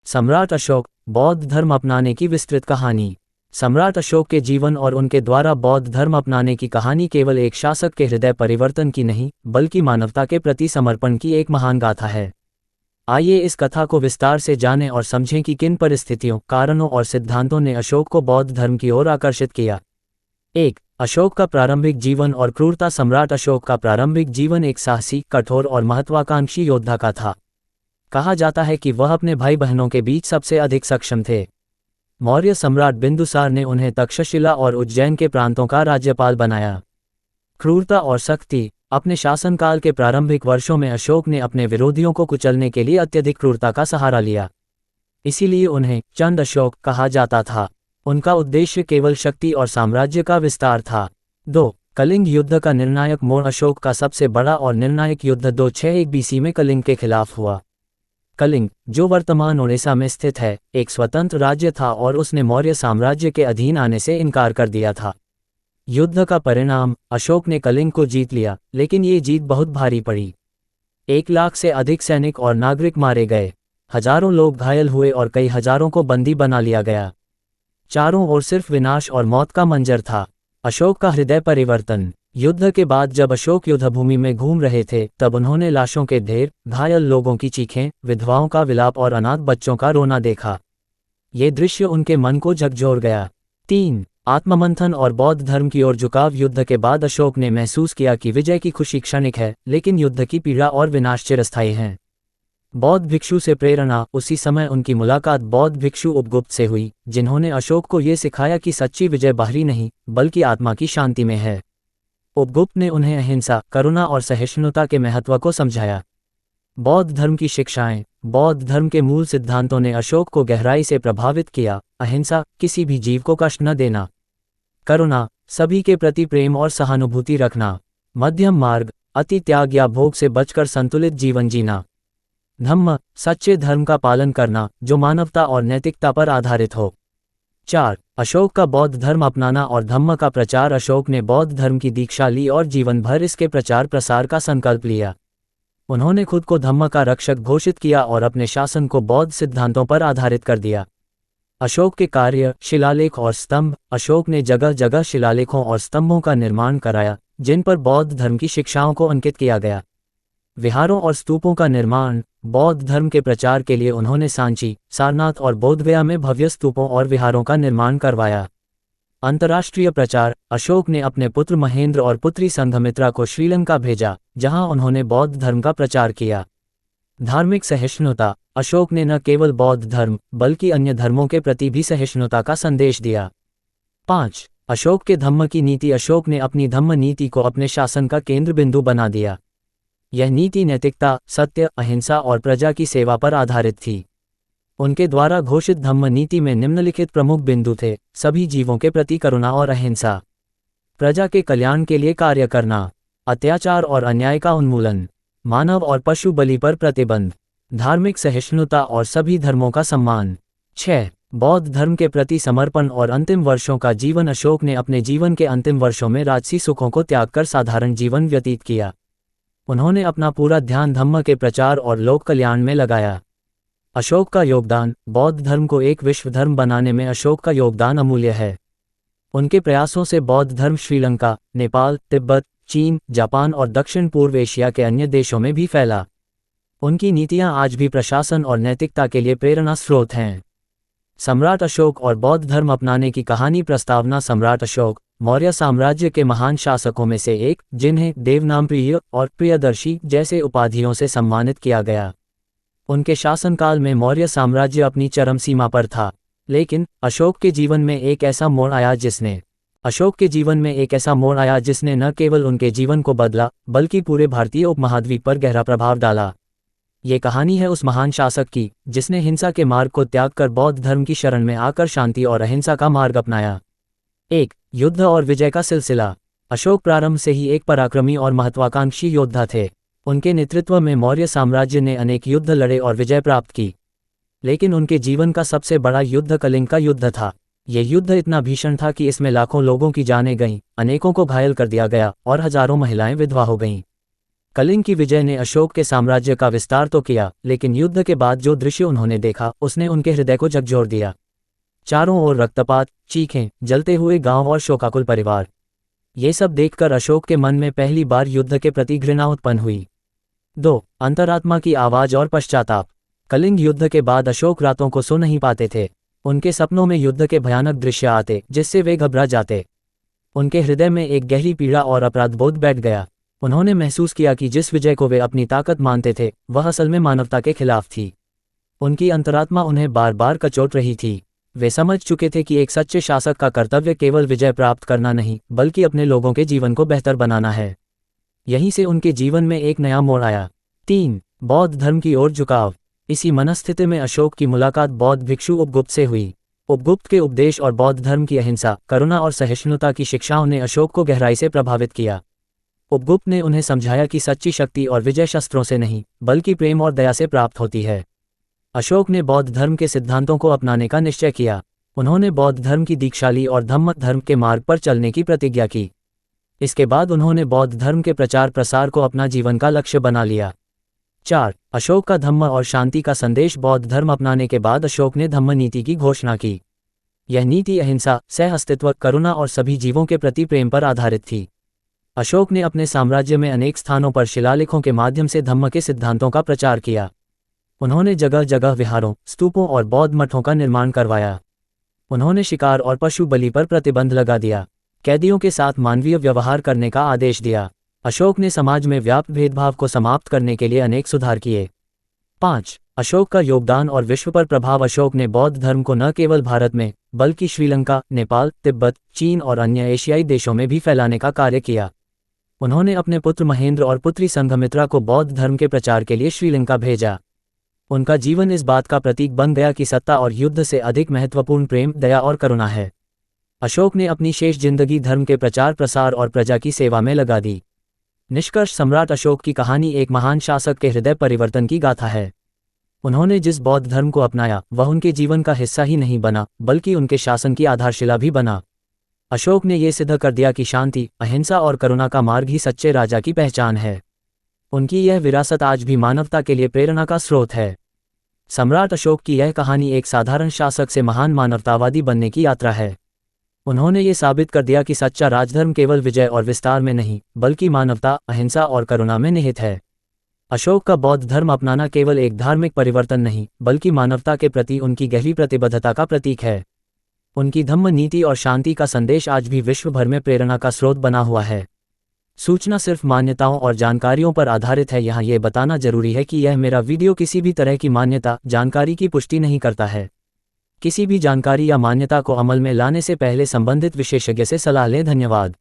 सम्राट अशोक, बौद्ध धर्म अपनाने की विस्तृत कहानी। सम्राट अशोक के जीवन और उनके द्वारा बौद्ध धर्म अपनाने की कहानी केवल एक शासक के हृदय परिवर्तन की नहीं, बल्कि मानवता के प्रति समर्पण की एक महान गाथा है। आइए इस कथा को विस्तार से जानें और समझें कि किन परिस्थितियों, कारणों और सिद्धांतों ने अशोक को बौद्ध धर्म की ओर आकर्षित किया। 1. अशोक का प्रारंभिक जीवन और क्रूरता। सम्राट अशोक का प्रारंभिक जीवन एक साहसी, कठोर और महत्वाकांक्षी योद्धा का था। कहा जाता है कि वह अपने भाई बहनों के बीच सबसे अधिक सक्षम थे। मौर्य सम्राट बिंदुसार ने उन्हें तक्षशिला और उज्जैन के प्रांतों का राज्यपाल बनाया। क्रूरता और सख्ती। अपने शासनकाल के प्रारंभिक वर्षों में अशोक ने अपने विरोधियों को कुचलने के लिए अत्यधिक क्रूरता का सहारा लिया। इसीलिए उन्हें चंद अशोक कहा जाता था। उनका उद्देश्य केवल शक्ति और साम्राज्य का विस्तार था। 2. कलिंग युद्ध का निर्णायक मोड़। अशोक का सबसे बड़ा और निर्णायक युद्ध 261 BC में कलिंग के खिलाफ हुआ। कलिंग, जो वर्तमान ओडिशा में स्थित है, एक स्वतंत्र राज्य था और उसने मौर्य साम्राज्य के अधीन आने से इनकार कर दिया था। युद्ध का परिणाम, अशोक ने कलिंग को जीत लिया, लेकिन ये जीत बहुत भारी पड़ी। 1 लाख से अधिक सैनिक और नागरिक मारे गए, हजारों लोग घायल हुए और कई हजारों को बंदी बना लिया गया। चारों ओर सिर्फ विनाश और मौत का मंजर था। अशोक का हृदय परिवर्तन। युद्ध के बाद जब अशोक युद्धभूमि में घूम रहे थे, तब उन्होंने लाशों के ढेर, घायल लोगों की चीखें, विधवाओं का विलाप और अनाथ बच्चों का रोना देखा। ये दृश्य उनके मन को झकझोर गया। 3. आत्ममंथन और बौद्ध धर्म की ओर झुकाव। युद्ध के बाद अशोक ने महसूस किया कि विजय की खुशी क्षणिक है, लेकिन युद्ध की पीड़ा और विनाश चिरस्थायी हैं। बौद्ध भिक्षु से प्रेरणा। उसी समय उनकी मुलाकात बौद्ध भिक्षु उपगुप्त से हुई, जिन्होंने अशोक को ये सिखाया कि सच्ची विजय बाहरी नहीं, बल्कि आत्मा की शांति में है। उपगुप्त ने उन्हें अहिंसा, करुणा और सहिष्णुता के महत्व को समझाया। बौद्ध धर्म की शिक्षाएं। बौद्ध धर्म के मूल सिद्धांतों ने अशोक को गहराई से प्रभावित किया। अहिंसा, किसी भी जीव को कष्ट न देना। करुणा, सभी के प्रति प्रेम और सहानुभूति रखना। मध्यम मार्ग, अति त्याग या भोग से बचकर संतुलित जीवन जीना। धम्म, सच्चे धर्म का पालन करना, जो मानवता और नैतिकता पर आधारित हो। 4. अशोक का बौद्ध धर्म अपनाना और धम्म का प्रचार। अशोक ने बौद्ध धर्म की दीक्षा ली और जीवन भर इसके प्रचार प्रसार का संकल्प लिया। उन्होंने खुद को धम्म का रक्षक घोषित किया और अपने शासन को बौद्ध सिद्धांतों पर आधारित कर दिया। अशोक के कार्य, शिलालेख और स्तंभ। अशोक ने जगह जगह शिलालेखों और स्तंभों का निर्माण कराया, जिन पर बौद्ध धर्म की शिक्षाओं को अंकित किया गया। विहारों और स्तूपों का निर्माण। बौद्ध धर्म के प्रचार के लिए उन्होंने सांची, सारनाथ और बोधगया में भव्य स्तूपों और विहारों का निर्माण करवाया। अंतर्राष्ट्रीय प्रचार। अशोक ने अपने पुत्र महेंद्र और पुत्री संघमित्रा को श्रीलंका भेजा, जहां उन्होंने बौद्ध धर्म का प्रचार किया। धार्मिक सहिष्णुता। अशोक ने न केवल बौद्ध धर्म, बल्कि अन्य धर्मों के प्रति भी सहिष्णुता का संदेश दिया। 5. अशोक के धम्म की नीति। अशोक ने अपनी धम्म नीति को अपने शासन का केंद्र बिंदु बना दिया। यह नीति नैतिकता, सत्य, अहिंसा और प्रजा की सेवा पर आधारित थी। उनके द्वारा घोषित धम्म नीति में निम्नलिखित प्रमुख बिंदु थे: सभी जीवों के प्रति करुणा और अहिंसा, प्रजा के कल्याण के लिए कार्य करना, अत्याचार और अन्याय का उन्मूलन, मानव और पशु बलि पर प्रतिबंध, धार्मिक सहिष्णुता और सभी धर्मों का सम्मान। 6. बौद्ध धर्म के प्रति समर्पण और अंतिम वर्षों का जीवन। अशोक ने अपने जीवन के अंतिम वर्षों में राजसी सुखों को त्याग कर साधारण जीवन व्यतीत किया। उन्होंने अपना पूरा ध्यान धम्म के प्रचार और लोक कल्याण में लगाया। अशोक का योगदान। बौद्ध धर्म को एक विश्व धर्म बनाने में अशोक का योगदान अमूल्य है। उनके प्रयासों से बौद्ध धर्म श्रीलंका, नेपाल, तिब्बत, चीन, जापान और दक्षिण पूर्व एशिया के अन्य देशों में भी फैला। उनकी नीतियां आज भी प्रशासन और नैतिकता के लिए प्रेरणा स्रोत हैं। सम्राट अशोक और बौद्ध धर्म अपनाने की कहानी। प्रस्तावना। सम्राट अशोक, मौर्य साम्राज्य के महान शासकों में से एक, जिन्हें देवनामप्रिय और प्रियदर्शी जैसे उपाधियों से सम्मानित किया गया। उनके शासनकाल में मौर्य साम्राज्य अपनी चरम सीमा पर था, लेकिन अशोक के जीवन में एक ऐसा मोड़ आया जिसने न केवल उनके जीवन को बदला, बल्कि पूरे भारतीय उपमहाद्वीप पर गहरा प्रभाव डाला। ये कहानी है उस महान शासक की, जिसने हिंसा के मार्ग को त्याग कर बौद्ध धर्म की शरण में आकर शांति और अहिंसा का मार्ग अपनाया। 1. युद्ध और विजय का सिलसिला। अशोक प्रारंभ से ही एक पराक्रमी और महत्वाकांक्षी योद्धा थे। उनके नेतृत्व में मौर्य साम्राज्य ने अनेक युद्ध लड़े और विजय प्राप्त की, लेकिन उनके जीवन का सबसे बड़ा युद्ध कलिंग का युद्ध था। यह युद्ध इतना भीषण था कि इसमें लाखों लोगों की जानें गईं, अनेकों को घायल कर दिया गया और हजारों महिलाएं विधवा हो गईं। कलिंग की विजय ने अशोक के साम्राज्य का विस्तार तो किया, लेकिन युद्ध के बाद जो दृश्य उन्होंने देखा उसने उनके हृदय को झकझोर दिया। चारों ओर रक्तपात, चीखें, जलते हुए गांव और शोकाकुल परिवार। ये सब देखकर अशोक के मन में पहली बार युद्ध के प्रति घृणा उत्पन्न हुई। 2. अंतरात्मा की आवाज और पश्चाताप। कलिंग युद्ध के बाद अशोक रातों को सो नहीं पाते थे। उनके सपनों में युद्ध के भयानक दृश्य आते जिससे वे घबरा जाते। उनके हृदय में एक गहरी पीड़ा और अपराधबोध बैठ गया। उन्होंने महसूस किया कि जिस विजय को वे अपनी ताकत मानते थे वह असल में मानवता के खिलाफ थी। उनकी अंतरात्मा उन्हें बार बार कचोट रही थी। वे समझ चुके थे कि एक सच्चे शासक का कर्तव्य केवल विजय प्राप्त करना नहीं बल्कि अपने लोगों के जीवन को बेहतर बनाना है। यहीं से उनके जीवन में एक नया मोड़ आया। 3. बौद्ध धर्म की ओर झुकाव। इसी मनस्थिति में अशोक की मुलाकात बौद्ध भिक्षु उपगुप्त से हुई। उपगुप्त के उपदेश और बौद्ध धर्म की अहिंसा, करुणा और सहिष्णुता की शिक्षाओं ने अशोक को गहराई से प्रभावित किया। उपगुप्त ने उन्हें समझाया कि सच्ची शक्ति और विजय शस्त्रों से नहीं बल्कि प्रेम और दया से प्राप्त होती है। अशोक ने बौद्ध धर्म के सिद्धांतों को अपनाने का निश्चय किया। उन्होंने बौद्ध धर्म की दीक्षा ली और धम्म धर्म के मार्ग पर चलने की प्रतिज्ञा की। इसके बाद उन्होंने बौद्ध धर्म के प्रचार प्रसार को अपना जीवन का लक्ष्य बना लिया। 4. अशोक का धम्म और शांति का संदेश। बौद्ध धर्म अपनाने के बाद अशोक ने धम्म नीति की घोषणा की। यह नीति अहिंसा, सह अस्तित्व, करुणा और सभी जीवों के प्रति प्रेम पर आधारित थी। अशोक ने अपने साम्राज्य में अनेक स्थानों पर शिलालेखों के माध्यम से धम्म के सिद्धांतों का प्रचार किया। उन्होंने जगह जगह विहारों, स्तूपों और बौद्ध मठों का निर्माण करवाया। उन्होंने शिकार और पशु बलि पर प्रतिबंध लगा दिया। कैदियों के साथ मानवीय व्यवहार करने का आदेश दिया। अशोक ने समाज में व्याप्त भेदभाव को समाप्त करने के लिए अनेक सुधार किए। 5. अशोक का योगदान और विश्व पर प्रभाव। अशोक ने बौद्ध धर्म को न केवल भारत में बल्कि श्रीलंका, नेपाल, तिब्बत, चीन और अन्य एशियाई देशों में भी फैलाने का कार्य किया। उन्होंने अपने पुत्र महेंद्र और पुत्री संघमित्रा को बौद्ध धर्म के प्रचार के लिए श्रीलंका भेजा। उनका जीवन इस बात का प्रतीक बन गया कि सत्ता और युद्ध से अधिक महत्वपूर्ण प्रेम, दया और करुणा है। अशोक ने अपनी शेष जिंदगी धर्म के प्रचार प्रसार और प्रजा की सेवा में लगा दी। निष्कर्ष, सम्राट अशोक की कहानी एक महान शासक के हृदय परिवर्तन की गाथा है। उन्होंने जिस बौद्ध धर्म को अपनाया वह उनके जीवन का हिस्सा ही नहीं बना बल्कि उनके शासन की आधारशिला भी बना। अशोक ने यह सिद्ध कर दिया कि शांति, अहिंसा और करुणा का मार्ग ही सच्चे राजा की पहचान है। उनकी यह विरासत आज भी मानवता के लिए प्रेरणा का स्रोत है। सम्राट अशोक की यह कहानी एक साधारण शासक से महान मानवतावादी बनने की यात्रा है। उन्होंने ये साबित कर दिया कि सच्चा राजधर्म केवल विजय और विस्तार में नहीं बल्कि मानवता, अहिंसा और करुणा में निहित है। अशोक का बौद्ध धर्म अपनाना केवल एक धार्मिक परिवर्तन नहीं बल्कि मानवता के प्रति उनकी गहरी प्रतिबद्धता का प्रतीक है। उनकी धम्म नीति और शांति का संदेश आज भी विश्व भर में प्रेरणा का स्रोत बना हुआ है। सूचना सिर्फ मान्यताओं और जानकारियों पर आधारित है। यहाँ ये बताना जरूरी है कि यह मेरा वीडियो किसी भी तरह की मान्यता, जानकारी की पुष्टि नहीं करता है। किसी भी जानकारी या मान्यता को अमल में लाने से पहले संबंधित विशेषज्ञ से सलाह लें। धन्यवाद।